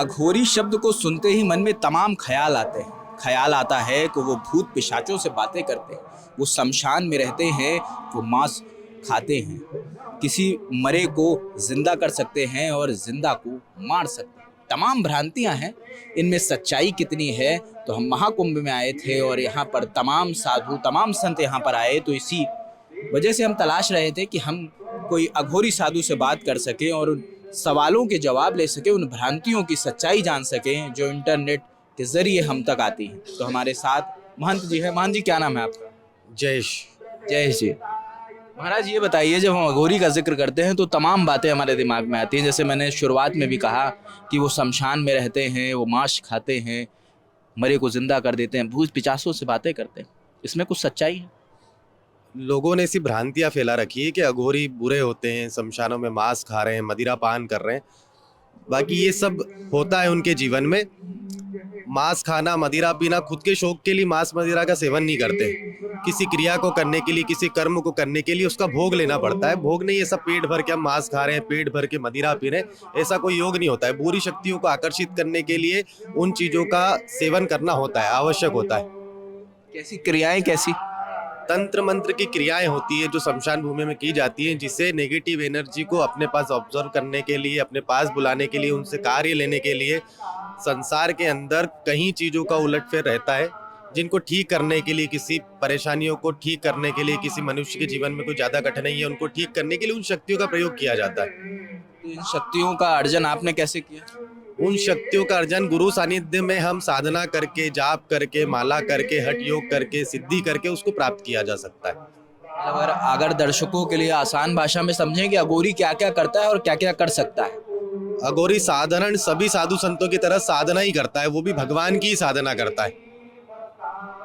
अघोरी शब्द को सुनते ही मन में तमाम ख्याल आते हैं। ख्याल आता है कि वो भूत पिशाचों से बातें करते हैं, वो शमशान में रहते हैं, वो मांस खाते हैं, किसी मरे को जिंदा कर सकते हैं और जिंदा को मार सकते हैं। तमाम भ्रांतियां हैं, इनमें सच्चाई कितनी है? तो हम महाकुंभ में आए थे और यहाँ पर तमाम साधु तमाम संत यहाँ पर आए, तो इसी वजह से हम तलाश रहे थे कि हम कोई अघोरी साधु से बात कर सकें और उन सवालों के जवाब ले सकें, उन भ्रांतियों की सच्चाई जान सकें जो इंटरनेट के जरिए हम तक आती हैं। तो हमारे साथ महंत जी है। महंत जी, क्या नाम है आपका? जयेश। जय जी। महाराज, ये बताइए, जब हम अघोरी का जिक्र करते हैं तो तमाम बातें हमारे दिमाग में आती हैं। जैसे मैंने शुरुआत में भी कहा कि वो शमशान में रहते हैं, वो मांस खाते हैं, मरे को जिंदा कर देते हैं, भूत पिचासों से बातें करते हैं। इसमें कुछ सच्चाई है? लोगों ने ऐसी भ्रांतियां फैला रखी है कि अघोरी बुरे होते हैं, शमशानों में मांस खा रहे हैं, मदिरा पान कर रहे हैं। बाकी ये सब होता है उनके जीवन में। मांस खाना, मदिरा पीना खुद के शौक के लिए मांस मदिरा का सेवन नहीं करते। किसी क्रिया को करने के लिए, किसी कर्म को करने के लिए उसका भोग लेना पड़ता है। भोग नहीं ऐसा पेट भर के हम मांस खा रहे हैं, पेट भर के मदिरा पी रहे हैं, ऐसा कोई योग नहीं होता है। बुरी शक्तियों को आकर्षित करने के लिए उन चीजों का सेवन करना होता है, आवश्यक होता है। कैसी क्रियाएं? कैसी? तंत्र मंत्र की क्रियाएं होती है जो शमशान भूमि में की जाती हैं, जिससे नेगेटिव एनर्जी को अपने पास ऑब्जर्व करने के लिए, अपने पास बुलाने के लिए, उनसे कार्य लेने के लिए। संसार के अंदर कई चीजों का उलटफेर रहता है, जिनको ठीक करने के लिए, किसी परेशानियों को ठीक करने के लिए, किसी मनुष्य के जीवन में कोई ज्यादा कठिनाई है उनको ठीक करने के लिए उन शक्तियों का प्रयोग किया जाता है। तो इन शक्तियों का अर्जन आपने कैसे किया? उन शक्तियों का अर्जन गुरु सानिध्य में हम साधना करके, जाप करके, माला करके, हठ योग करके, सिद्धि करके उसको प्राप्त किया जा सकता है। अगर दर्शकों के लिए आसान भाषा में समझें कि अघोरी क्या क्या करता है और क्या क्या कर सकता है। अघोरी साधारण सभी साधु संतों की तरह साधना ही करता है, वो भी भगवान की ही साधना करता है।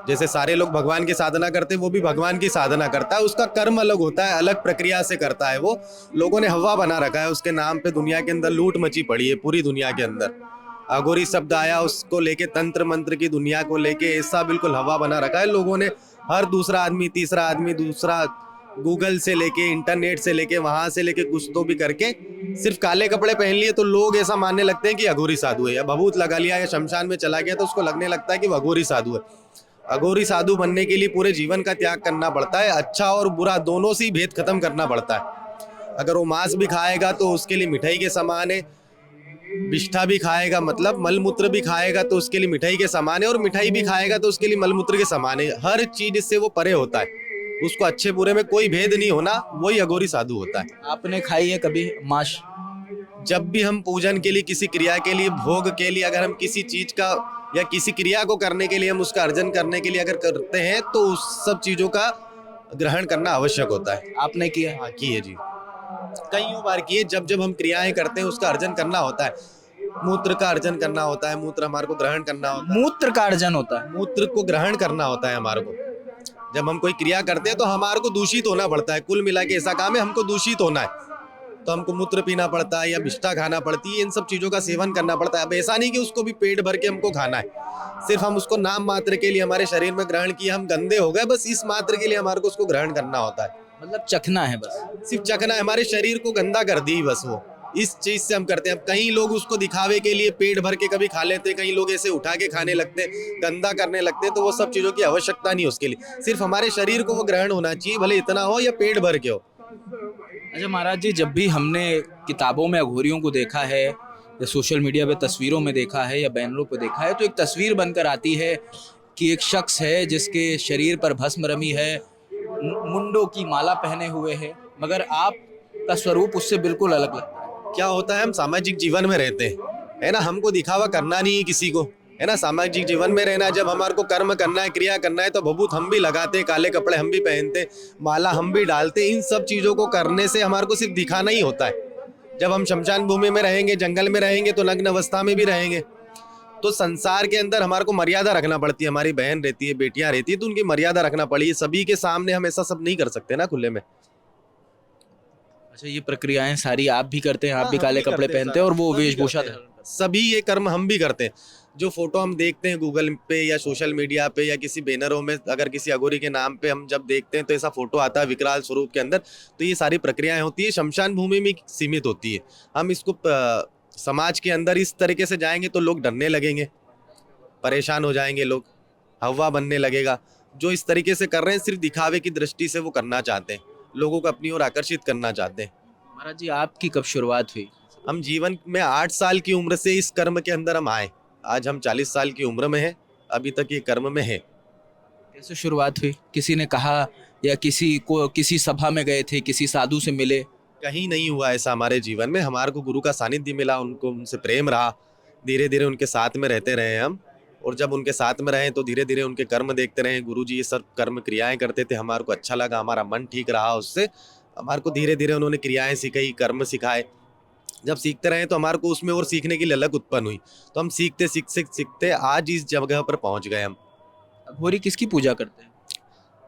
जैसे सारे लोग भगवान की साधना करते हैं, वो भी भगवान की साधना करता है। उसका कर्म अलग होता है, अलग प्रक्रिया से करता है। वो लोगों ने हवा बना रखा है उसके नाम पे, दुनिया के अंदर लूट मची पड़ी है पूरी दुनिया के अंदर। अघोरी शब्द आया, उसको लेके तंत्र मंत्र की दुनिया को लेके ऐसा बिल्कुल हवा बना रखा है लोगों ने। हर दूसरा आदमी, तीसरा आदमी, दूसरा गूगल से लेके, इंटरनेट से लेके, वहां से लेके कुछ तो भी करके सिर्फ काले कपड़े पहन लिए तो लोग ऐसा मानने लगते हैं कि अघोरी साधु है। या भभूत लगा लिया या शमशान में चला गया तो उसको लगने लगता है कि वो अघोरी साधु है। अघोरी साधु बनने के लिए पूरे जीवन का त्याग करना पड़ता है। अच्छा और बुरा दोनों से ही भेद खत्म करना पड़ता है। अगर वो मांस भी खाएगा तो उसके लिए मिठाई के समान है, विष्ठा भी खाएगा मतलब मलमूत्र भी खाएगा तो उसके लिए मिठाई के समान है, और मिठाई भी खाएगा तो उसके लिए मलमूत्र के समान है। हर चीज इससे वो परे होता है, उसको अच्छे बुरे में कोई भेद नहीं होना, वही अघोरी साधु होता है। आपने खाई है कभी मांस? जब भी हम पूजन के लिए, किसी क्रिया के लिए, भोग के लिए, अगर हम किसी चीज का या किसी क्रिया को करने के लिए, हम उसका अर्जन करने के लिए अगर करते हैं तो उस सब चीजों का ग्रहण करना आवश्यक होता है। आपने किया? हाँ, किए जी, कईयों बार किए। जब जब हम क्रियाएं करते हैं उसका अर्जन करना होता है। मूत्र का अर्जन करना होता है, मूत्र हमारे को ग्रहण करना होता है। मूत्र का अर्जन होता है? मूत्र को ग्रहण करना होता है हमारे को। जब हम कोई क्रिया करते हैं तो हमारे को दूषित होना पड़ता है। कुल मिला के ऐसा काम है, हमको दूषित होना है तो हमको मूत्र पीना पड़ता है या विष्ठा खाना पड़ती है, इन सब चीजों का सेवन करना पड़ता है। अब ऐसा नहीं कि उसको भी पेट भर के हमको खाना है, सिर्फ हम उसको नाम मात्र के लिए हमारे शरीर में ग्रहण किया, हम गंदे हो गए, बस इस मात्र के लिए हमारे को उसको ग्रहण करना होता है। मतलब चखना है बस? सिर्फ चखना है, हमारे शरीर को गंदा कर दी बस, वो इस चीज से हम करते हैं। अब कई लोग उसको दिखावे के लिए पेट भर के कभी खा लेते हैं, कई लोग ऐसे उठा के खाने लगते हैं, गंदा करने लगते हैं, तो वो सब चीजों की आवश्यकता नहीं उसके लिए। सिर्फ हमारे शरीर को वो ग्रहण होना चाहिए, भले इतना हो या पेट भर के हो। अच्छा महाराज जी, जब भी हमने किताबों में अघोरियों को देखा है या सोशल मीडिया पे तस्वीरों में देखा है या बैनरों पे देखा है, तो एक तस्वीर बनकर आती है कि एक शख्स है जिसके शरीर पर भस्म रमी है, मुंडों की माला पहने हुए है, मगर आपका स्वरूप उससे बिल्कुल अलग लगता है। क्या होता है, हम सामाजिक जीवन में रहते हैं, है ना, हमको दिखावा करना नहीं है किसी को, है ना, सामाजिक जीवन में रहना है। जब हमारे को कर्म करना है, क्रिया करना है, तो भभूत हम भी लगाते हैं, काले कपड़े हम भी पहनते हैं, माला हम भी डालते हैं। इन सब चीजों को करने से हमारे को सिर्फ दिखाना ही होता है। जब हम शमशान भूमि में रहेंगे, जंगल में रहेंगे, तो नग्न अवस्था में भी रहेंगे, तो संसार के अंदर हमारे को मर्यादा रखना पड़ती है। हमारी बहन रहती है, बेटियां रहती है, तो उनकी मर्यादा रखना पड़ी। सभी के सामने हम ऐसा सब नहीं कर सकते ना खुले में। अच्छा, ये प्रक्रियाएं सारी आप भी करते हैं? आप हाँ, भी हम काले भी कपड़े करते हैं पहनते हैं और वो सभी वेशभूषा करते हैं। सभी ये कर्म हम भी करते हैं। जो फोटो हम देखते हैं गूगल पे या सोशल मीडिया पे या किसी बैनरों में, अगर किसी अघोरी के नाम पे हम जब देखते हैं तो ऐसा फोटो आता है विकराल स्वरूप के अंदर, तो ये सारी प्रक्रियाएं होती है, शमशान भूमि में सीमित होती है। हम इसको समाज के अंदर इस तरीके से जाएंगे तो लोग डरने लगेंगे, परेशान हो जाएंगे लोग, हवा बनने लगेगा। जो इस तरीके से कर रहे हैं सिर्फ दिखावे की दृष्टि से वो करना चाहते हैं, लोगों को अपनी ओर आकर्षित करना चाहते हैं। महाराज जी, आपकी कब शुरुआत हुई? हम जीवन में 8 साल की उम्र से इस कर्म के अंदर हम आए। आज हम 40 साल की उम्र में हैं, अभी तक ये कर्म में है। कैसे शुरुआत हुई? किसी ने कहा या किसी सभा में गए थे, किसी साधु से मिले? कहीं नहीं हुआ ऐसा हमारे जीवन में। हमारे को गुरु का सानिध्य मिला, उनको उनसे प्रेम रहा, धीरे धीरे उनके साथ में रहते रहे हम। और जब उनके साथ में रहे तो धीरे धीरे उनके कर्म देखते रहे। गुरु जी ये सब कर्म क्रियाएं करते थे, हमारे को अच्छा लगा, हमारा मन ठीक रहा उससे। हमारे को धीरे धीरे उन्होंने क्रियाएं सिखाई, कर्म सिखाए। जब सीखते रहे तो हमारे को उसमें और सीखने की ललक उत्पन्न हुई। तो हम सीखते आज इस जगह पर पहुंच गए हम। अघोरी किसकी पूजा करते हैं?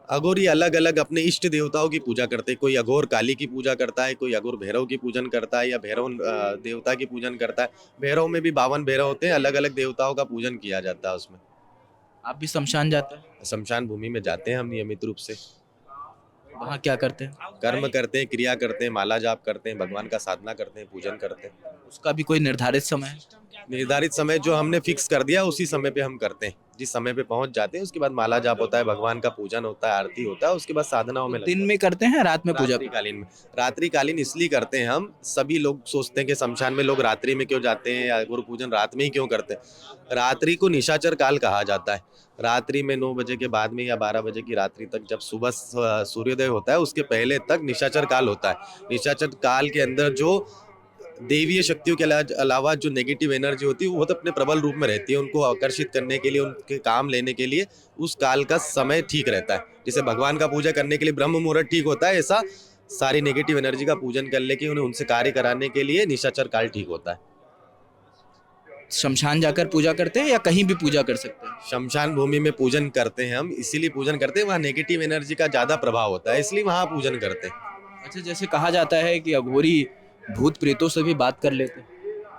अघोरी अलग अलग अपने इष्ट देवताओं की पूजा करते हैं। कोई अघोर काली की पूजा करता है, कोई अघोर भैरव की पूजन करता है, या भैरव देवता की पूजन करता है। भैरव में भी 52 भैरव होते हैं, अलग अलग देवताओं का पूजन किया जाता है उसमें। आप भी शमशान जाते हैं? शमशान भूमि में जाते हैं हम नियमित रूप से। वहाँ क्या करते हैं? कर्म करते हैं, क्रिया करते हैं, माला जाप करते हैं, भगवान का साधना करते हैं, पूजन करते हैं। उसका भी कोई निर्धारित समय है? निर्धारित समय जो हमने फिक्स कर दिया उसी समय पे हम करते हैं। जिस समय पे पहुंच जाते हैं उसके बाद माला जाप होता है, भगवान का पूजन होता है, आरती होता है, उसके बाद साधनाओं में दिन में करते हैं, रात में पूजा? रात्रिकालीन में। रात्रिकालीन इसलिए करते हैं हम, सभी लोग सोचते हैं कि शमशान में लोग रात्रि में क्यों जाते हैं या गुरु पूजन रात में ही क्यों करते हैं। रात्रि को निशाचर काल कहा जाता है। रात्रि में 9 बजे के बाद में या 12 बजे की रात्रि तक, जब सुबह सूर्योदय होता है उसके पहले तक निशाचर काल होता है। निशाचर काल के अंदर जो देवीय शक्तियों के अलावा जो नेगेटिव एनर्जी होती है वो तो अपने प्रबल रूप में रहती है। उनको आकर्षित करने के लिए, उनके काम लेने के लिए उस काल का समय ठीक रहता है। जैसे भगवान का पूजा करने के लिए ब्रह्म मुहूर्त ठीक होता है, ऐसा सारी नेगेटिव एनर्जी का पूजन कर लेके उन्हें उनसे कार्य कराने के लिए निशाचर काल ठीक होता है। शमशान जाकर पूजा करते हैं या कहीं भी पूजा कर सकते हैं? शमशान भूमि में पूजन करते हैं हम, इसीलिए पूजन करते हैं, वहाँ नेगेटिव एनर्जी का ज्यादा प्रभाव होता है, इसलिए वहाँ पूजन करते हैं। अच्छा, जैसे कहा जाता है कि अघोरी भूत प्रेतों से भी बात कर लेते हैं।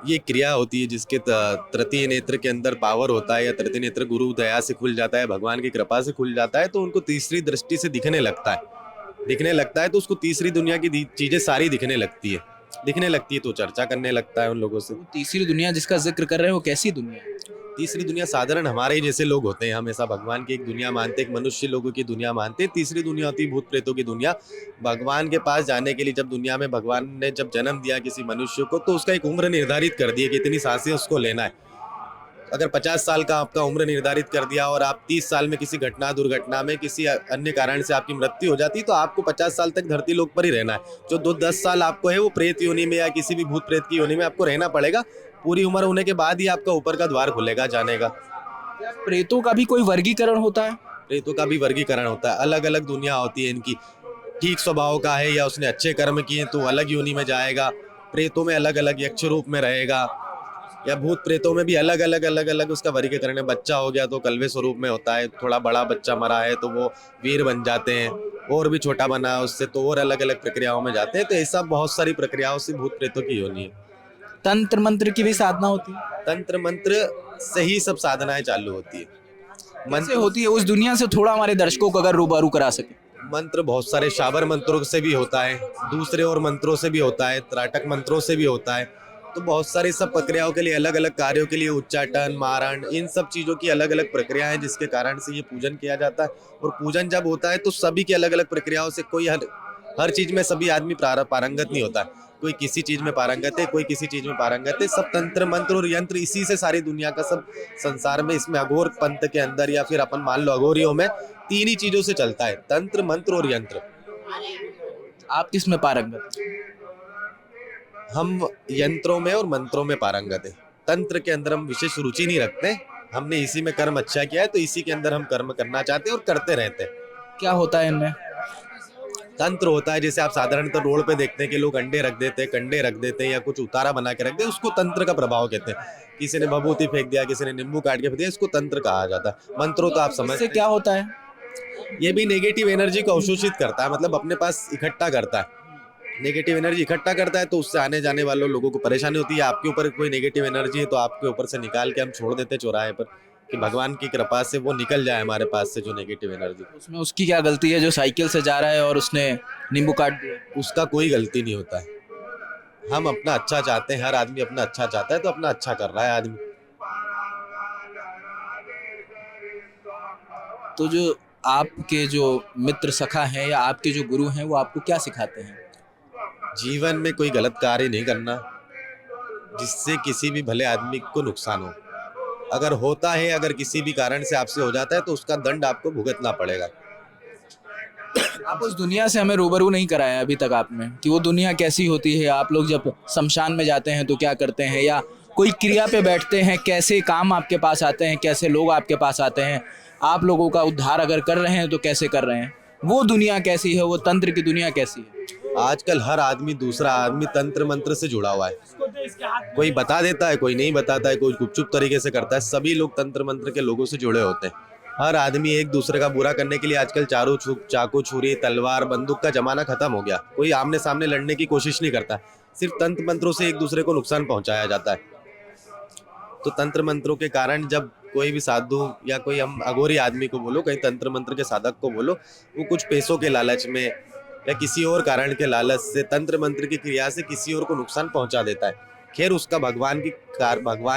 ये क्रिया होती है जिसके तृतीय नेत्र के अंदर पावर होता है, या तृतीय नेत्र गुरु दया से खुल जाता है, भगवान की कृपा से खुल जाता है, तो उनको तीसरी दृष्टि से दिखने लगता है। तो उसको तीसरी दुनिया की चीजें सारी दिखने लगती है तो चर्चा करने लगता है उन लोगों से। वो तीसरी दुनिया जिसका जिक्र कर रहे हैं वो कैसी दुनिया है? तीसरी दुनिया साधारण हमारे ही जैसे लोग होते हैं, हमेशा भगवान की एक दुनिया मानते हैं, एक मनुष्य लोगों की दुनिया मानते हैं। तीसरी दुनिया होती है भूत प्रेतों की दुनिया। भगवान के पास जाने के लिए जब दुनिया में भगवान ने जब जन्म दिया किसी मनुष्य को, तो उसका एक उम्र निर्धारित कर दी है कि इतनी सांसें उसको लेना है। अगर 50 साल का आपका उम्र निर्धारित कर दिया और आप 30 साल में किसी दुर्घटना में किसी अन्य कारण से आपकी मृत्यु हो जाती, तो आपको 50 साल तक धरती लोक पर ही रहना है। जो 10 साल आपको है वो प्रेत योनि में या किसी भी भूत प्रेत की योनि में आपको रहना पड़ेगा। पूरी उम्र होने के बाद ही आपका ऊपर का द्वार खुलेगा जाने का। प्रेतों का भी कोई वर्गीकरण होता है? प्रेतों का भी वर्गीकरण होता है, अलग अलग दुनिया होती है इनकी। ठीक स्वभाव का है या उसने अच्छे कर्म किए तो अलग योनि में जाएगा। प्रेतों में अलग अलग यक्ष रूप में रहेगा, या भूत प्रेतों में भी अलग अलग उसका वर्गीकरण है। बच्चा हो गया तो कलवे स्वरूप में होता है, थोड़ा बड़ा बच्चा मरा है तो वो वीर बन जाते हैं, और भी छोटा बना है उससे तो और अलग अलग प्रक्रियाओं में जाते हैं। तो ऐसा बहुत सारी प्रक्रियाओं से भूत प्रेतों की योनि है। तंत्र मंत्र की भी साधना होती है? तंत्र मंत्र से ही सब साधनाएं चालू होती है। कैसे होती है उस दुनिया से? थोड़ा हमारे दर्शकों को अगर रूबरू करा सके। मंत्र बहुत सारे शाबर मंत्रों से भी होता है, दूसरे और मंत्रों से भी होता है, त्राटक मंत्रों से भी होता है। तो बहुत सारी सब प्रक्रियाओं के लिए, अलग अलग कार्यों के लिए उच्चाटन, मारण, इन सब चीज़ों की अलग अलग प्रक्रिया है, जिसके कारण से ये पूजन किया जाता है। और पूजन जब होता है तो सभी की अलग अलग प्रक्रियाओं से, कोई हर चीज़ में सभी आदमी पारंगत नहीं होता है। कोई किसी चीज़ में पारंगत है, कोई किसी चीज़ में पारंगत है। सब तंत्र मंत्र और यंत्र, इसी से सारी दुनिया का सब संसार में, इसमें अघोर पंथ के अंदर या फिर अपन मान लो अघोरियों में 3 ही चीज़ों से चलता है, तंत्र मंत्र और यंत्र। आप किस में पारंगत? हम यंत्रों में और मंत्रों में पारंगत है। तंत्र के अंदर हम विशेष रुचि नहीं रखते, हमने इसी में कर्म अच्छा किया है तो इसी के अंदर हम कर्म करना चाहते हैं और करते रहते हैं। क्या होता है इनमें? तंत्र होता है, जैसे आप साधारणतः रोड पे देखते हैं कि लोग अंडे रख देते हैं, कंडे रख देते हैं, या कुछ उतारा बना के रख देते हैं, उसको तंत्र का प्रभाव कहते हैं। किसी ने भभूति फेंक दिया, किसी ने नींबू काट के फेंक दिया, इसको तंत्र कहा जाता है। मंत्रों तो आप समझते इससे हैं। क्या होता है? ये भी नेगेटिव एनर्जी को अवशोषित करता है, मतलब अपने पास इकट्ठा करता है। नेगेटिव एनर्जी इकट्ठा करता है तो उससे आने जाने वाले लोगों को परेशानी होती है। आपके ऊपर कोई नेगेटिव एनर्जी है तो आपके ऊपर से निकाल के हम छोड़ देते चौराहे पर, कि भगवान की कृपा से वो निकल जाए हमारे पास से जो नेगेटिव एनर्जी। उसमें उसकी क्या गलती है जो साइकिल से जा रहा है और उसने नींबू काट दिया? उसका कोई गलती नहीं होता है। हम अपना अच्छा चाहते हैं, हर आदमी अपना अच्छा चाहता है, तो अपना अच्छा कर रहा है आदमी। तो जो आपके जो मित्र सखा हैं या आपके जो गुरु हैं वो आपको क्या सिखाते हैं? जीवन में कोई गलत कार्य नहीं करना जिससे किसी भी भले आदमी को नुकसान हो। अगर होता है, अगर किसी भी कारण से आपसे हो जाता है, तो उसका दंड आपको भुगतना पड़ेगा। आप उस दुनिया से हमें रूबरू नहीं कराया अभी तक आपने कि वो दुनिया कैसी होती है, आप लोग जब शमशान में जाते हैं तो क्या करते हैं, या कोई क्रिया पे बैठते हैं कैसे काम आपके पास आते हैं, कैसे लोग आपके पास आते हैं, आप लोगों का उद्धार अगर कर रहे हैं तो कैसे कर रहे हैं, वो दुनिया कैसी है, वो तंत्र की दुनिया कैसी है? आजकल हर आदमी, दूसरा आदमी तंत्र मंत्र से जुड़ा हुआ है। कोई बता देता है, कोई नहीं बताता है, कोई गुपचुप तरीके से करता है। सभी लोग तंत्र मंत्र के लोगों से जुड़े होते हैं। हर आदमी एक दूसरे का बुरा करने के लिए आजकल चाकू छुरी तलवार बंदूक का जमाना खत्म हो गया। कोई आमने सामने लड़ने की कोशिश नहीं करता, सिर्फ तंत्र मंत्रों से एक दूसरे को नुकसान पहुंचाया जाता है। तो तंत्र मंत्रों के कारण जब कोई भी साधु या कोई, हम अघोरी आदमी को बोलो, कहीं तंत्र मंत्र के साधक को बोलो, वो कुछ पैसों के लालच में या किसी और कारण के लालच से तंत्र मंत्र की क्रिया से किसी और को नुकसान पहुंचा देता है। खैर, उसका भगवान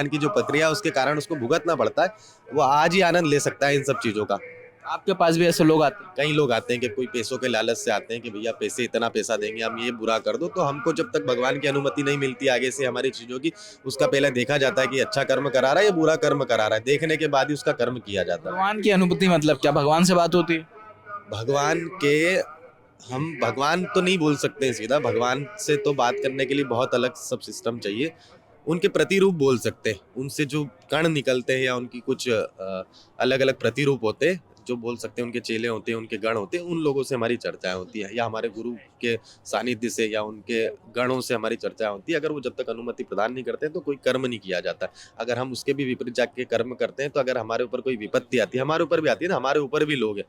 की जो प्रक्रिया है, उसके कारण उसको भुगतना पड़ता है। वो आज ही आनंद ले सकता है इन सब चीजों का। आपके पास भी ऐसे लोग आते हैं? कई लोग आते हैं कि कोई पैसों के लालच से आते हैं कि भैया पैसे, इतना पैसा देंगे, हम ये बुरा कर दो। तो हमको जब तक भगवान की अनुमति नहीं मिलती आगे से हमारी चीजों की, उसका पहले देखा जाता है कि अच्छा कर्म करा रहा है या बुरा कर्म करा रहा है। देखने के बाद ही उसका कर्म किया जाता है। भगवान की अनुमति मतलब क्या, भगवान से बात होती है? भगवान के, हम भगवान तो नहीं बोल सकते हैं सीधा, भगवान से तो बात करने के लिए बहुत अलग सब सिस्टम चाहिए। उनके प्रतिरूप बोल सकते हैं, उनसे जो कण निकलते हैं या उनकी कुछ अलग अलग प्रतिरूप होते हैं, जो बोल सकते हैं, उनके चेले होते हैं, उनके गण होते हैं, उन लोगों से हमारी चर्चाएं होती है, या हमारे गुरु के सानिध्य से या उनके गणों से हमारी चर्चाएं होती है। अगर वो जब तक अनुमति प्रदान नहीं करते हैं तो कोई कर्म नहीं किया जाता। अगर हम उसके भी विपरीत जाके कर्म करते हैं, तो अगर हमारे ऊपर कोई विपत्ति आती है, हमारे ऊपर भी आती है ना, हमारे ऊपर भी लोग हैं।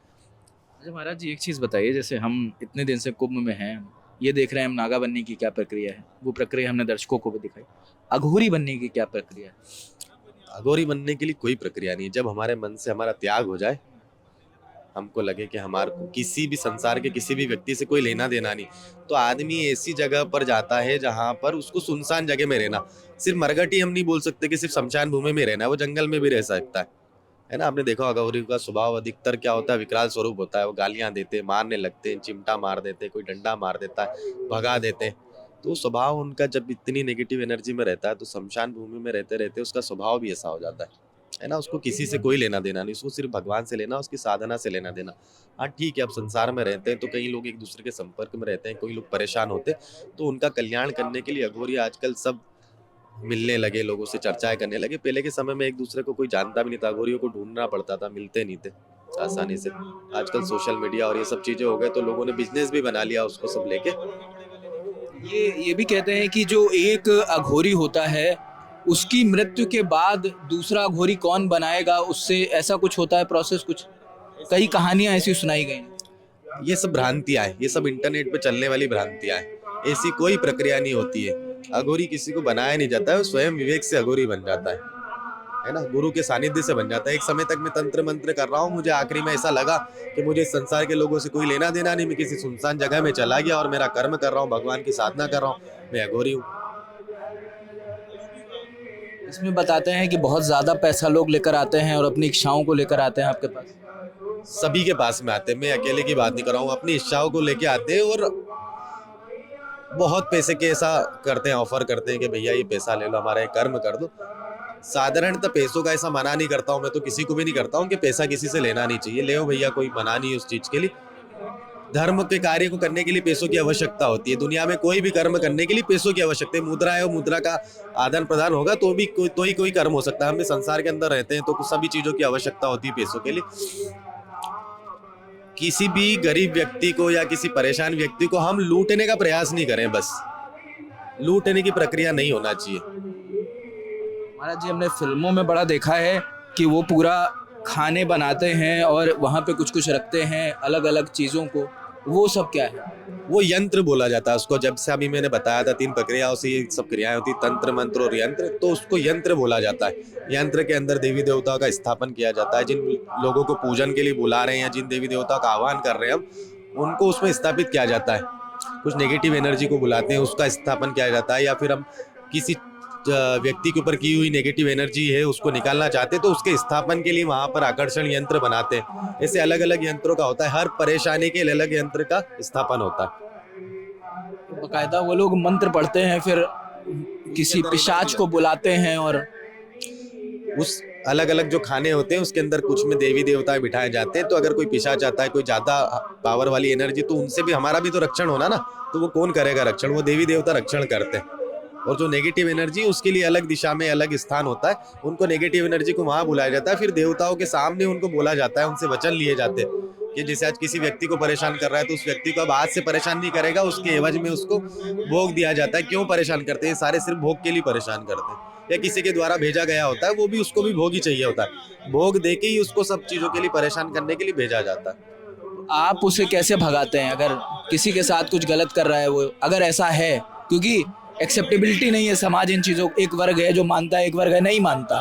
अच्छा महाराज जी, एक चीज़ बताइए, जैसे हम इतने दिन से कुंभ में हैं, ये देख रहे हैं हम नागा बनने की क्या प्रक्रिया है, वो प्रक्रिया हमने दर्शकों को भी दिखाई। अघोरी बनने की क्या प्रक्रिया है? अघोरी बनने के लिए कोई प्रक्रिया नहीं है। जब हमारे मन से हमारा त्याग हो जाए, हमको लगे कि हमारे को किसी भी संसार के किसी भी व्यक्ति से कोई लेना देना नहीं, तो आदमी ऐसी जगह पर जाता है जहां पर उसको सुनसान जगह में रहना, सिर्फ मरघट ही हम नहीं बोल सकते कि सिर्फ शमशान भूमि में रहना है, वो जंगल में भी रह सकता है ना। आपने देखा अघोरी का स्वभाव अधिकतर क्या होता है, विकराल स्वरूप होता है। वो गालियां देते, मारने लगते हैं, चिमटा मार देते, कोई डंडा मार देता है, भगा देते हैं। तो स्वभाव उनका जब इतनी नेगेटिव एनर्जी में रहता है, तो शमशान भूमि में रहते रहते उसका स्वभाव भी ऐसा हो जाता है ना। उसको किसी से कोई लेना देना नहीं, उसको सिर्फ भगवान से लेना, उसकी साधना से लेना देना। हाँ ठीक है, अब संसार में रहते हैं तो कई लोग एक दूसरे के संपर्क में रहते हैं, कोई लोग परेशान होते हैं, तो उनका कल्याण करने के लिए अघोरी आजकल सब मिलने लगे, लोगों से चर्चाएं करने लगे। पहले के समय में एक दूसरे को कोई जानता भी नहीं था, अघोरियों को ढूंढना पड़ता था, मिलते नहीं थे आसानी से। आजकल सोशल मीडिया और ये सब चीजें हो गए, तो लोगों ने बिजनेस भी बना लिया उसको सब लेके। ये भी कहते हैं कि जो एक अघोरी होता है उसकी मृत्यु के बाद दूसरा अघोरी कौन बनाएगा, उससे ऐसा कुछ होता है प्रोसेस कुछ, कई कहानियां ऐसी सुनाई गई हैं। ये सब भ्रांतियां हैं, ये सब इंटरनेट पे चलने वाली भ्रांतियां हैं। ऐसी कोई प्रक्रिया नहीं होती है। अघोरी किसी को बनाया नहीं जाता है, वो स्वयं विवेक से अघोरी बन जाता है ना, गुरु के सानिध्य से बन जाता है। एक समय तक मैं तंत्र मंत्र कर रहा हूँ, मुझे आखिरी में ऐसा लगा कि मुझे इस संसार के लोगों से कोई लेना देना नहीं, मैं किसी सुनसान जगह में चला गया और मेरा कर्म कर रहा हूँ, भगवान की साधना कर रहा हूँ, मैं अघोरी हूँ। इसमें बताते हैं कि बहुत ज़्यादा पैसा लोग लेकर आते हैं और अपनी इच्छाओं को लेकर आते हैं आपके पास। सभी के पास में आते हैं, मैं अकेले की बात नहीं कर रहा हूँ, अपनी इच्छाओं को लेके आते हैं और बहुत पैसे के ऐसा करते हैं, ऑफर करते हैं कि भैया ये पैसा ले लो, हमारा ये कर्म कर दो। साधारणतः पैसों का ऐसा मना नहीं करता हूँ मैं, तो किसी को भी नहीं करता हूँ कि पैसा किसी से लेना नहीं चाहिए, ले भैया, कोई मना नहीं है उस चीज के लिए। धर्म के कार्य को करने के लिए पैसों की आवश्यकता होती है। दुनिया में कोई भी कर्म करने के लिए पैसों की आवश्यकता है। मुद्रा है, मुद्रा का आदान प्रदान होगा तो भी कोई कर्म हो सकता है। हम संसार के अंदर रहते हैं तो कुछ सभी चीजों की आवश्यकता होती है पैसों के लिए। किसी भी गरीब व्यक्ति को या किसी परेशान व्यक्ति को हम लूटने का प्रयास नहीं करें, बस लूटने की प्रक्रिया नहीं होना चाहिए। महाराज जी, हमने फिल्मों में बड़ा देखा है कि वो पूरा खाने बनाते हैं और वहाँ पे कुछ कुछ रखते हैं अलग अलग चीज़ों को, वो सब क्या है? वो यंत्र बोला जाता है उसको। जब से अभी मैंने बताया था 3 प्रक्रियाओं से ये सब क्रियाएं होती, तंत्र मंत्र और यंत्र, तो उसको यंत्र बोला जाता है। यंत्र के अंदर देवी देवताओं का स्थापन किया जाता है। जिन लोगों को पूजन के लिए बुला रहे हैं या जिन देवी देवताओं का आह्वान कर रहे हैं हम, उनको उसमें स्थापित किया जाता है। कुछ नेगेटिव एनर्जी को बुलाते हैं, उसका स्थापन किया जाता है, या फिर हम किसी व्यक्ति के ऊपर की हुई नेगेटिव एनर्जी है उसको निकालना चाहते हैं तो उसके स्थापन के लिए वहाँ पर आकर्षण यंत्र बनाते हैं। ऐसे अलग अलग यंत्रों का होता है, हर परेशानी के अलग यंत्र का स्थापन होता है। बकायदा वो लोग मंत्र पढ़ते हैं, फिर किसी पिशाच को बुलाते हैं, और उस अलग अलग जो खाने होते हैं उसके अंदर कुछ में देवी देवता बिठाए जाते हैं, तो अगर कोई पिशाच आता है, कोई ज्यादा पावर वाली एनर्जी, तो उनसे भी हमारा भी तो रक्षण होना ना, तो वो कौन करेगा रक्षण, वो देवी देवता रक्षण करते हैं। और जो नेगेटिव एनर्जी उसके लिए अलग दिशा में अलग स्थान होता है, उनको नेगेटिव एनर्जी को वहां बुलाया जाता है, फिर देवताओं के सामने उनको बोला जाता है, उनसे वचन लिए जाते हैं कि जैसे आज किसी व्यक्ति को परेशान कर रहा है तो उस व्यक्ति को अब आज से परेशान नहीं करेगा, उसके एवज में उसको भोग दिया जाता है। क्यों परेशान करते हैं, सारे सिर्फ भोग के लिए परेशान करते हैं, या किसी के द्वारा भेजा गया होता है, वो भी उसको भी भोग ही चाहिए होता है, भोग देके ही उसको सब चीजों के लिए परेशान करने के लिए भेजा जाता है। आप उसे कैसे भगाते हैं अगर किसी के साथ कुछ गलत कर रहा है वो, अगर ऐसा है, क्योंकि एक्सेप्टेबिलिटी नहीं है समाज इन चीज़ों, एक वर्ग है जो मानता है, एक वर्ग है नहीं मानता,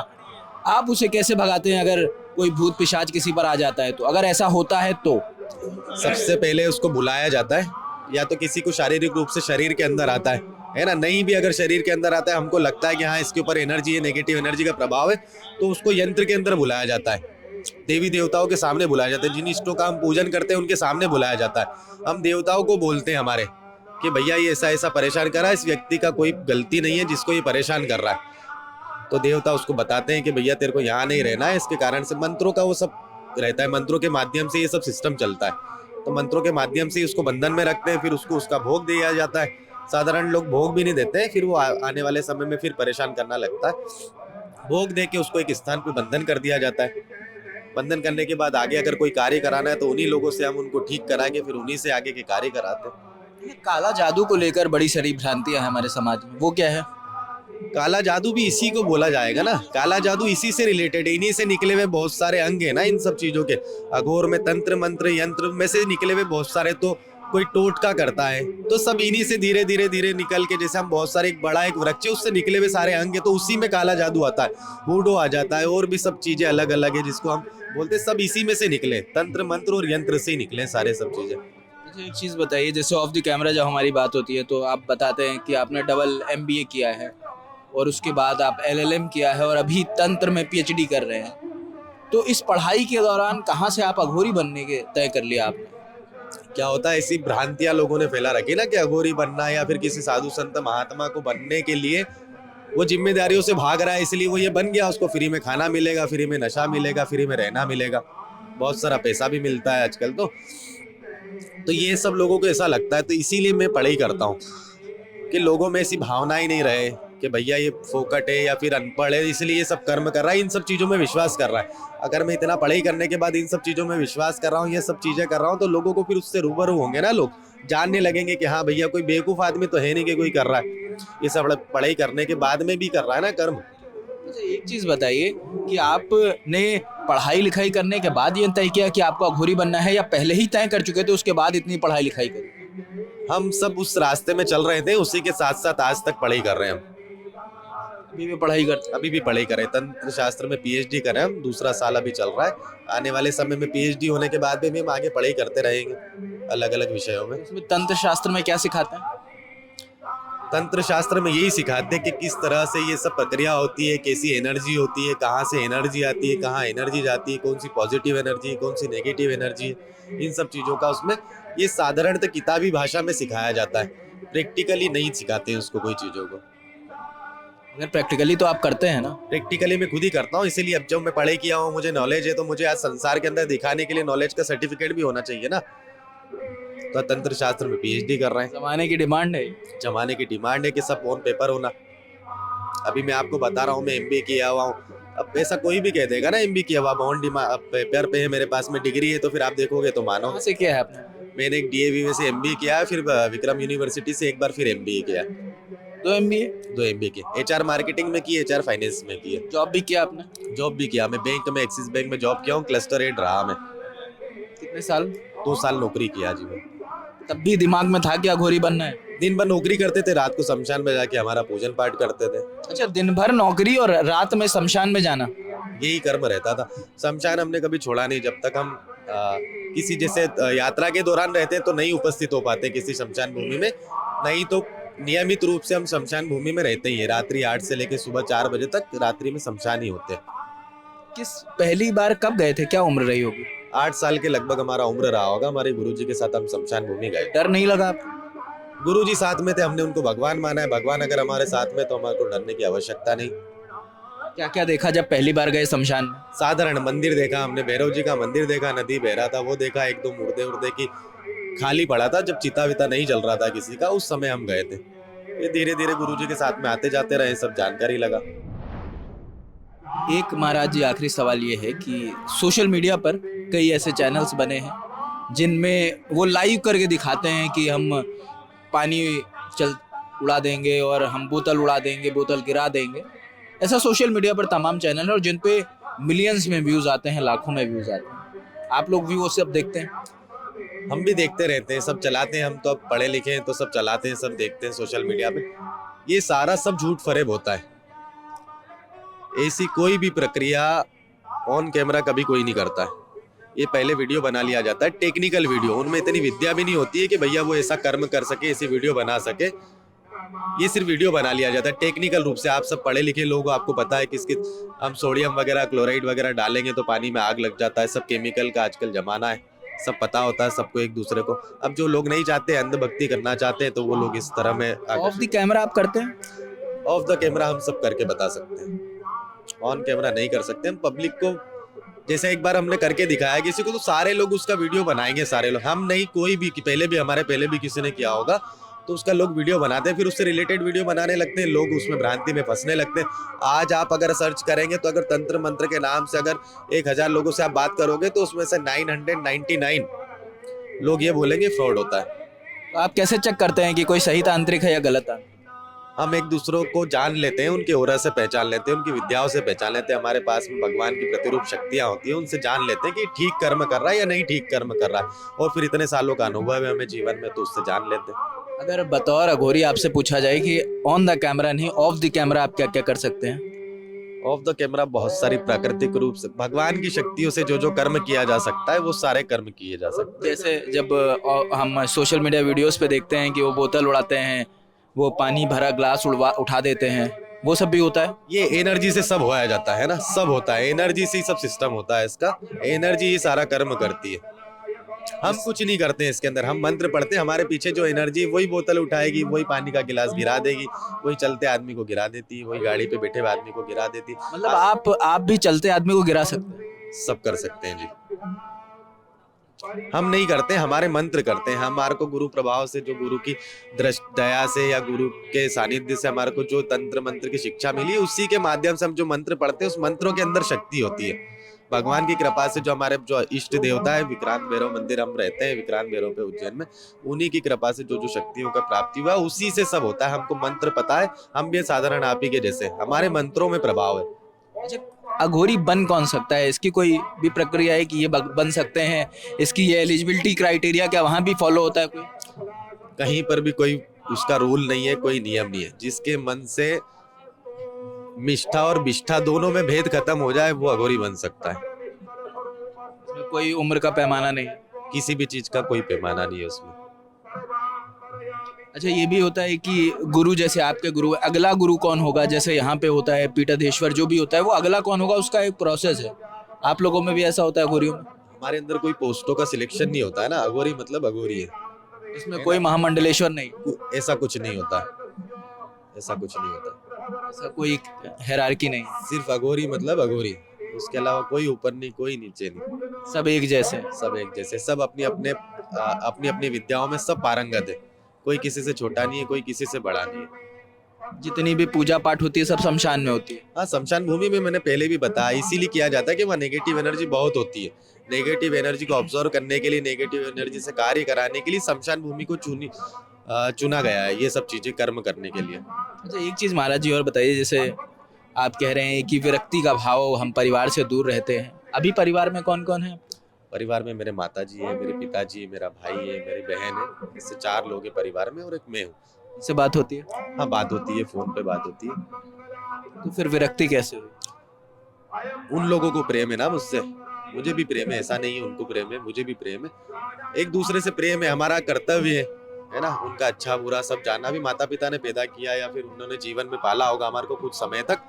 आप उसे कैसे भगाते हैं अगर कोई भूत पिशाच किसी पर आ जाता है तो, अगर ऐसा होता है तो? सबसे पहले उसको बुलाया जाता है, या तो किसी को शारीरिक रूप से शरीर के अंदर आता है ना, नहीं भी अगर शरीर के अंदर आता है, हमको लगता है कि हाँ इसके ऊपर एनर्जी है, नेगेटिव एनर्जी का प्रभाव है, तो उसको यंत्र के अंदर बुलाया जाता है, देवी देवताओं के सामने बुलाया जाता है, जिन इष्टों का हम पूजन करते हैं उनके सामने बुलाया जाता है। हम देवताओं को बोलते हैं हमारे कि भैया ये ऐसा ऐसा परेशान कर रहा है, इस व्यक्ति का कोई गलती नहीं है जिसको ये परेशान कर रहा है, तो देवता उसको बताते हैं कि भैया तेरे को यहाँ नहीं रहना है, इसके कारण से मंत्रों का वो सब रहता है, मंत्रों के माध्यम से ये सब सिस्टम चलता है, तो मंत्रों के माध्यम से उसको बंधन में रखते हैं, फिर उसको उसका भोग दिया जाता है। साधारण लोग भोग भी नहीं देते हैं, फिर वो आने वाले समय में फिर परेशान करना लगता है। भोग दे के उसको एक स्थान पे बंधन कर दिया जाता है। बंधन करने के बाद आगे अगर कोई कार्य कराना है तो उन्हीं लोगों से हम उनको ठीक कराएंगे, फिर उन्हीं से आगे के कार्य कराते हैं। ये काला जादू को लेकर बड़ी सारी भ्रांतियां हैं हमारे समाज में, वो क्या है? काला जादू भी इसी को बोला जाएगा ना, काला जादू इसी से रिलेटेड है, इन्हीं से निकले हुए बहुत सारे अंग है ना इन सब चीजों के। अघोर में तंत्र मंत्र यंत्र में से निकले हुए बहुत सारे, तो कोई टोटका करता है, तो सब इन्हीं से धीरे धीरे धीरे निकल के, जैसे हम बहुत सारे एक बड़ा एक वृक्ष है उससे निकले हुए सारे अंग है, तो उसी में काला जादू आता है, बूढ़ो आ जाता है, और भी सब चीजें अलग अलग है जिसको हम बोलते हैं, सब इसी में से निकले, तंत्र मंत्र और यंत्र से निकले सारे सब चीजें। मुझे एक चीज़ बताइए, जैसे ऑफ द कैमरा जब हमारी बात होती है तो आप बताते हैं कि आपने डबल MBA किया है और उसके बाद आप LLM किया है और अभी तंत्र में PhD कर रहे हैं, तो इस पढ़ाई के दौरान कहाँ से आप अघोरी बनने के तय कर लिया आपने? क्या होता है, ऐसी भ्रांतियां लोगों ने फैला रखी ना कि अघोरी बनना या फिर किसी साधु संत महात्मा को बनने के लिए वो जिम्मेदारियों से भाग रहा है, इसलिए वो ये बन गया, उसको फ्री में खाना मिलेगा, फ्री में नशा मिलेगा, फ्री में रहना मिलेगा, बहुत सारा पैसा भी मिलता है आजकल, तो ये सब लोगों को ऐसा लगता है। तो इसीलिए मैं पढ़ाई करता हूँ कि लोगों में ऐसी भावना ही नहीं रहे कि भैया ये फोकट है या फिर अनपढ़ है इसलिए ये सब कर्म कर रहा है, इन सब चीज़ों में विश्वास कर रहा है। अगर मैं इतना पढ़ाई करने के बाद इन सब चीज़ों में विश्वास कर रहा हूँ, ये सब चीज़ें कर रहा हूँ, तो लोगों को फिर उससे रूबरू होंगे ना, लोग जानने लगेंगे कि हाँ भैया कोई बेवकूफ़ आदमी तो है नहीं कि कोई कर रहा है, ये सब पढ़ाई करने के बाद में भी कर रहा है ना कर्म। मुझे एक चीज़ बताइए कि आपने पढ़ाई लिखाई करने के बाद ये तय किया कि आपको अघोरी बनना है, या पहले ही तय कर चुके थे उसके बाद इतनी पढ़ाई लिखाई करी? हम सब उस रास्ते में चल रहे थे, उसी के साथ साथ आज तक पढ़ाई कर रहे हैं हम। अभी भी पढ़ाई करते? अभी भी पढ़ाई करें, तंत्र शास्त्र में PhD करें हम, दूसरा साल अभी चल रहा है। आने वाले समय में PhD होने के बाद भी हम आगे पढ़ाई करते रहेंगे अलग अलग विषयों में। इसमें तंत्र शास्त्र में क्या सिखाते हैं? तंत्र शास्त्र में यही सिखाते हैं कि किस तरह से ये सब प्रक्रिया होती है, कैसी एनर्जी होती है, कहाँ से एनर्जी आती है, कहाँ एनर्जी जाती है, कौन सी पॉजिटिव एनर्जी है, कौन सी नेगेटिव एनर्जी है, इन सब चीज़ों का उसमें ये साधारणतः किताबी भाषा में सिखाया जाता है, प्रैक्टिकली नहीं सिखाते हैं उसको कोई चीज़ों को। अगर प्रैक्टिकली तो आप करते हैं ना? प्रैक्टिकली मैं खुद ही करता हूँ, इसीलिए अब जब मैं पढ़ाई किया हूँ, मुझे नॉलेज है, तो मुझे आज संसार के अंदर दिखाने के लिए नॉलेज का सर्टिफिकेट भी होना चाहिए ना, तो तंत्र शास्त्र में PhD कर रहे हैं। जमाने की डिमांड है, जमाने की डिमांड है कि सब ऑन पेपर होना। अभी मैं आपको बता रहा हूँ मैं MBA किया हुआ हूँ, अब ऐसा कोई भी कह देगा ना MBA किया हुआ, ऑन डिमांड पेपर पे है, मेरे पास में डिग्री है, तो फिर आप देखोगे तो मानो। कहाँ से किया है आपने? मैंने एक DAV में से MBA किया है, फिर विक्रम यूनिवर्सिटी से एक बार फिर MBA किया। 2 MBA? 2 MBA किए, HR मार्केटिंग में की, HR फाइनेंस में की है। जॉब भी किया आपने? जॉब भी किया, मैं बैंक में, एक्सिस बैंक में जॉब किया हूँ, क्लस्टर हेड रहा मैं। कितने साल? 2 साल नौकरी किया जी मैं। तब भी दिमाग में था कि अघोरी बनना है? दिन भर नौकरी करते थे, रात को शमशान में जाके हमारा पूजन पाठ करते थे। अच्छा, दिन भर नौकरी और रात में शमशान में जाना, यही कर्म रहता था। शमशान हमने कभी छोड़ा नहीं, जब तक हम किसी जैसे यात्रा के दौरान रहते हैं तो नहीं उपस्थित हो पाते किसी शमशान भूमि में, नहीं तो नियमित रूप से हम शमशान भूमि में रहते ही है। रात्रि 8 से लेकर सुबह 4 बजे तक रात्रि में शमशान ही होते हैं। किस पहली बार कब गए थे, क्या उम्र रही होगी? 8 साल के लगभग हमारा उम्र रहा होगा। हमारे गुरुजी के साथ हम शमशान भूमि गए। डर नहीं लगा आपको? गुरुजी साथ में थे, हमने उनको भगवान माना है। भगवान अगर हमारे साथ में तो हमारे को डरने की आवश्यकता नहीं। क्या क्या देखा जब पहली बार गए शमशान में? साधारण मंदिर देखा हमने, भैरव जी का मंदिर देखा, नदी बह रहा था वो देखा, एक दो मुर्दे उर्दे की खाली पड़ा था जब चिता विता नहीं जल रहा था किसी का, उस समय हम गए थे। ये धीरे धीरे गुरुजी के साथ में आते जाते रहे, सब जानकारी लगा। एक महाराज जी आखिरी सवाल ये है कि सोशल मीडिया पर कई ऐसे चैनल्स बने हैं जिनमें वो लाइव करके दिखाते हैं कि हम पानी चल उड़ा देंगे और हम बोतल उड़ा देंगे, बोतल गिरा देंगे। ऐसा सोशल मीडिया पर तमाम चैनल है और जिन पे मिलियंस में व्यूज़ आते हैं, लाखों में व्यूज़ आते हैं। आप लोग भी वो सब देखते हैं? हम भी देखते रहते हैं, सब चलाते हैं। हम तो अब पढ़े लिखे हैं तो सब चलाते हैं, सब देखते हैं सोशल मीडिया पे। ये सारा सब झूठ फरेब होता है। ऐसी कोई भी प्रक्रिया ऑन कैमरा कभी कोई नहीं करता है। ये पहले वीडियो बना लिया जाता है, टेक्निकल वीडियो। उनमें इतनी विद्या भी नहीं होती है कि भैया वो ऐसा कर्म कर सके, ऐसी वीडियो बना सके। ये सिर्फ वीडियो बना लिया जाता है टेक्निकल रूप से। आप सब पढ़े लिखे लोग, आपको पता है किसकी हम सोडियम वगैरह, क्लोराइड वगैरह डालेंगे तो पानी में आग लग जाता है। सब केमिकल का आजकल जमाना है, सब पता होता है सबको एक दूसरे को। अब जो लोग नहीं चाहते, अंधभक्ति करना चाहते हैं, तो वो लोग इस तरह में ऑफ द कैमरा आप करते हैं? ऑफ द कैमरा हम सब करके बता सकते हैं, ऑन कैमरा नहीं कर सकते। हम पब्लिक को, जैसे एक बार हमने करके दिखाया किसी को, तो सारे लोग उसका वीडियो बनाएंगे, सारे लोग। हम नहीं, कोई भी, हमारे पहले भी किसी ने किया होगा तो उसका लोग वीडियो बनाते हैं, फिर उससे रिलेटेड वीडियो बनाने लगते हैं। लोग उसमें भ्रांति में फंसने लगते हैं। आज आप अगर सर्च करेंगे तो अगर तंत्र मंत्र के नाम से अगर 1000 लोगों से आप बात करोगे तो उसमें से 999 लोग ये बोलेंगे फ्रॉड होता है। तो आप कैसे चेक करते हैं कि कोई सही तांत्रिक है या गलत तांत्रिक? हम एक दूसरों को जान लेते हैं, उनके ऑरा से पहचान लेते हैं, उनकी विद्याओं से पहचान लेते हैं। हमारे पास में भगवान की प्रतिरूप शक्तियां होती हैं, उनसे जान लेते हैं कि ठीक कर्म कर रहा है या नहीं ठीक कर्म कर रहा है। और फिर इतने सालों का अनुभव है हमें जीवन में, तो उससे जान लेते हैं। अगर बतौर अघोरी आपसे पूछा जाए कि ऑन द कैमरा नहीं, ऑफ द कैमरा आप क्या क्या कर सकते हैं? ऑफ द कैमरा बहुत सारी प्राकृतिक रूप से भगवान की शक्तियों से जो जो कर्म किया जा सकता है वो सारे कर्म किए जा सकते हैं। जैसे जब हम सोशल मीडिया वीडियोस पे देखते हैं कि वो बोतल उड़ाते हैं, वो पानी भरा ग्लास उठा देते हैं, वो सब भी होता है? ये एनर्जी से सब होया जाता है ना, सब होता है एनर्जी से ही सब सिस्टम होता है इसका। एनर्जी ही सारा कर्म करती है। हम कुछ नहीं करते हैं इसके अंदर। हम मंत्र पढ़ते हैं, हमारे पीछे जो एनर्जी, वही बोतल उठाएगी, वही पानी का गिलास गिरा देगी, वही चलते आदमी को गिरा देती है, वही गाड़ी पे बैठे हुए आदमी को गिरा देती है। मतलब आप भी चलते आदमी को गिरा सकते हैं? सब कर सकते हैं जी। हम नहीं करते, हमारे मंत्र करते हैं। हमारे को गुरु प्रभाव से, जो गुरु की दया से या गुरु के सानिध्य से हमारे को जो तंत्र मंत्र की शिक्षा मिली, उसी के माध्यम से हम जो मंत्र पढ़ते हैं, उस मंत्रों के अंदर शक्ति होती है। भगवान की कृपा से जो हमारे जो इष्ट देवता है, विक्रांत भैरव मंदिर हम रहते हैं, विक्रांत भैरव पे उज्जैन में, उन्हीं की कृपा से जो जो शक्तियों का प्राप्ति हुआ, उसी से सब होता है। हमको मंत्र पता है, हम भी साधारण आप ही के जैसे, हमारे मंत्रों में प्रभाव है। अच्छा, अघोरी बन कौन सकता है? इसकी कोई भी प्रक्रिया है कि ये बन सकते हैं? इसकी ये एलिजिबिलिटी क्राइटेरिया क्या वहाँ भी फॉलो होता है कोई? कहीं पर भी कोई उसका रूल नहीं है, कोई नियम नहीं है। जिसके मन से निष्ठा और विष्ठा दोनों में भेद खत्म हो जाए, वो अघोरी बन सकता है। इसमें कोई उम्र का पैमाना नहीं है? किसी भी चीज का कोई पैमाना नहीं है उसमें। अच्छा, ये भी होता है कि गुरु, जैसे आपके गुरु, अगला गुरु कौन होगा? जैसे यहाँ पे होता है पीठाधीश्वर, जो भी होता है वो अगला कौन होगा, उसका एक प्रोसेस है। आप लोगों में भी ऐसा होता है अघोरियों में? हमारे अंदर कोई पोस्टों का सिलेक्शन नहीं होता है ना। अघोरी मतलब अघोरी है, इसमें कोई महामंडलेश्वर नहीं? ऐसा कुछ नहीं होता, ऐसा कुछ नहीं होता, ऐसा कोई हायरार्की नहीं? सिर्फ अघोरी मतलब अघोरी, उसके अलावा कोई ऊपर नहीं, कोई नीचे नहीं, सब एक जैसे? सब एक जैसे, सब अपनी अपनी विद्याओं में सब पारंगत है। कोई किसी से छोटा नहीं है, कोई किसी से बड़ा नहीं है। जितनी भी पूजा पाठ होती है सब शमशान में होती है? हाँ, शमशान भूमि में मैंने पहले भी बताया, इसीलिए किया जाता है कि वहाँ नेगेटिव एनर्जी बहुत होती है। नेगेटिव एनर्जी को ऑब्जर्व करने के लिए, नेगेटिव एनर्जी से कार्य कराने के लिए शमशान भूमि को चुना गया है, ये सब चीजें कर्म करने के लिए। अच्छा, एक चीज़ महाराज जी और बताइए, जैसे आप कह रहे हैं कि विरक्ति का भाव, हम परिवार से दूर रहते हैं, अभी परिवार में कौन कौन है? परिवार में मेरे माताजी है, मेरे पिताजी है, मेरा भाई है, मेरी बहन है, इससे 4 लोग हैं परिवार में, और एक मैं हूँ। इससे बात होती है? हाँ, बात होती है, फोन पे बात होती है। तो फिर विरक्ति कैसे हुई? उन लोगों को प्रेम है ना मुझसे, मुझे भी प्रेम है, ऐसा नहीं है उनको प्रेम है, मुझे भी प्रेम है, एक दूसरे से प्रेम है, हमारा कर्तव्य है ना, उनका अच्छा बुरा सब जानना। भी माता पिता ने पैदा किया या फिर उन्होंने जीवन में पाला होगा हमारे को कुछ समय तक,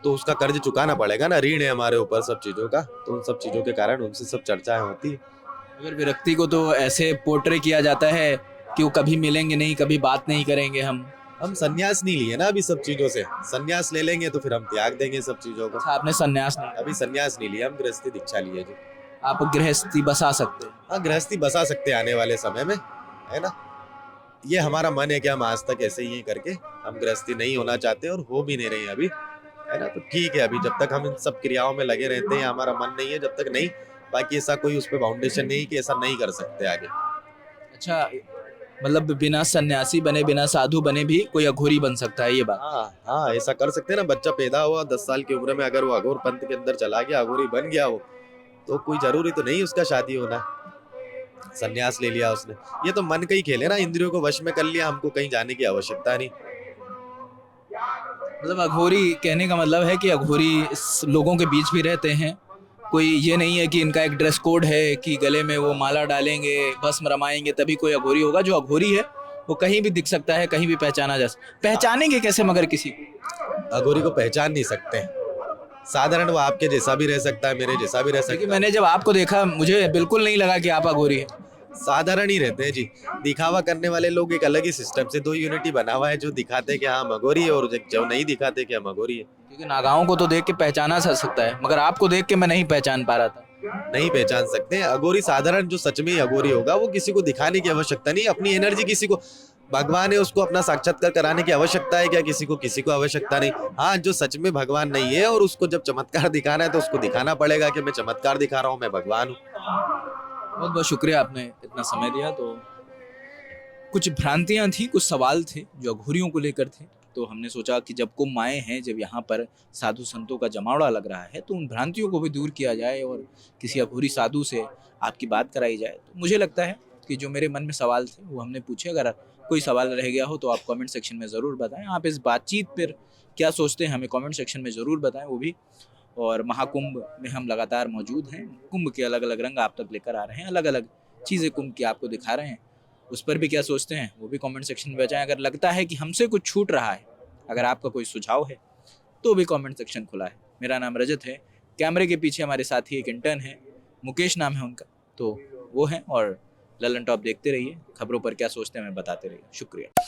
तो उसका कर्ज चुकाना पड़ेगा ना, ऋण है हमारे ऊपर सब चीजों का, तो उन सब चीजों के कारण उनसे सब चर्चाएं होती है। अगर व्यक्ति को तो ऐसे पोर्ट्रे किया जाता है कि वो कभी मिलेंगे नहीं, कभी बात नहीं करेंगे। हम संन्यास नहीं लिए ना अभी सब चीजों से, संन्यास ले लेंगे तो फिर हम त्याग देंगे सब चीजों को। अच्छा, आपने संन्यास नहीं, अभी संन्यास नहीं लिया, हम गृहस्थी दीक्षा लिए जी। आप गृहस्थी बसा सकते हैं। हाँ, गृहस्थी बसा सकते हैं आने वाले समय में, है ना। ये हमारा मन है कि हम आज तक ऐसे ही करके हम गृहस्थी नहीं होना चाहते और हो भी नहीं रहे हैं अभी, है ना। तो ठीक है, अभी जब तक हम इन सब क्रियाओं में लगे रहते हैं, हमारा मन नहीं है जब तक नहीं, बाकी ऐसा कोई उस पर बाउंडेशन नहीं कि ऐसा नहीं कर सकते आगे। अच्छा, मतलब बिना सन्यासी बने, बिना साधु बने भी कोई अघोरी बन सकता है, ये बात? हाँ हाँ, ऐसा कर सकते हैं ना। बच्चा पैदा हुआ 10 साल की उम्र में, अगर वो अघोर पंथ के अंदर चला गया, अघोरी बन गया वो, तो कोई जरूरी तो नहीं उसका शादी होना, संन्यास ले लिया उसने। ये तो मन का ही खेल है ना, इंद्रियों को वश में कर लिया, हमको कहीं जाने की आवश्यकता नहीं। मतलब अघोरी कहने का मतलब है कि अघोरी लोगों के बीच भी रहते हैं, कोई ये नहीं है कि इनका एक ड्रेस कोड है कि गले में वो माला डालेंगे, भस्म रमाएंगे तभी कोई अघोरी होगा। जो अघोरी है वो कहीं भी दिख सकता है, कहीं भी पहचाना जा सकता। पहचानेंगे कैसे मगर किसी को? अघोरी को पहचान नहीं सकते, साधारण वो आपके जैसा भी रह सकता है, मेरे जैसा भी रह क्योंकि सकता है। मैंने जब आपको देखा मुझे बिल्कुल नहीं लगा कि आप अघोरी हैं। साधारण ही रहते हैं जी। दिखावा करने वाले लोग एक अलग ही सिस्टम से दो यूनिटी बना हुआ है, जो दिखाते हैं कि हाँ हम अघोरी है और जो नहीं दिखाते कि हम अघोरी है। क्योंकि नागाओं को तो देख के पहचाना जा सकता है, मगर आपको देख के मैं नहीं पहचान पा रहा था। नहीं पहचान सकते हैं। अघोरी साधारण जो सच में ही अघोरी होगा, वो किसी को दिखाने की आवश्यकता नहीं, अपनी एनर्जी किसी को, भगवान है उसको अपना साक्षात्कार कराने की आवश्यकता है क्या? किसी को आवश्यकता नहीं। हाँ, जो सच में भगवान नहीं है और उसको जब चमत्कार दिखाना है तो उसको दिखाना पड़ेगा कि मैं चमत्कार दिखा रहा हूँ, मैं भगवान हूँ। बहुत बहुत शुक्रिया, आपने इतना समय दिया। तो कुछ भ्रांतियां थी, कुछ सवाल थे जो अघोरियों को लेकर थे, तो हमने सोचा कि जब कुंभ आए हैं, जब यहाँ पर साधु संतों का जमावड़ा लग रहा है, तो उन भ्रांतियों को भी दूर किया जाए और किसी अघोरी साधु से आपकी बात कराई जाए। तो मुझे लगता है कि जो मेरे मन में सवाल थे वो हमने पूछे। अगर कोई सवाल रह गया हो तो आप कमेंट सेक्शन में ज़रूर बताएं। आप इस बातचीत पर क्या सोचते हैं हमें कमेंट सेक्शन में ज़रूर बताएं, वो भी। और महाकुंभ में हम लगातार मौजूद हैं, कुंभ के अलग अलग रंग आप तक लेकर आ रहे हैं, अलग अलग चीज़ें कुंभ की आपको दिखा रहे हैं। उस पर भी क्या सोचते हैं वो भी कमेंट सेक्शन में बताएं। अगर लगता है कि हमसे कुछ छूट रहा है, अगर आपका कोई सुझाव है तो भी कमेंट सेक्शन खुला है। मेरा नाम रजत है, कैमरे के पीछे हमारे साथी एक इंटर्न है, मुकेश नाम है उनका, तो वो हैं। और ललन टॉप देखते रहिए, खबरों पर क्या सोचते हैं हमें बताते रहिए। शुक्रिया।